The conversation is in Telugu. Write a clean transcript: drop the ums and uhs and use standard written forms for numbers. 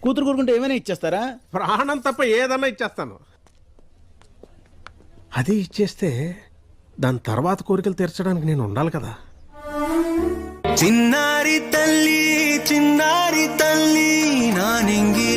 కూతురు కోరుకుంటే ఏమైనా ఇచ్చేస్తారా? ప్రాణం తప్ప ఏదన్నా ఇచ్చేస్తాను. అది ఇచ్చేస్తే దాని తర్వాత కోరికలు తీర్చడానికి నేను ఉండాలి కదా. చిన్నారి తల్లి నా నింగి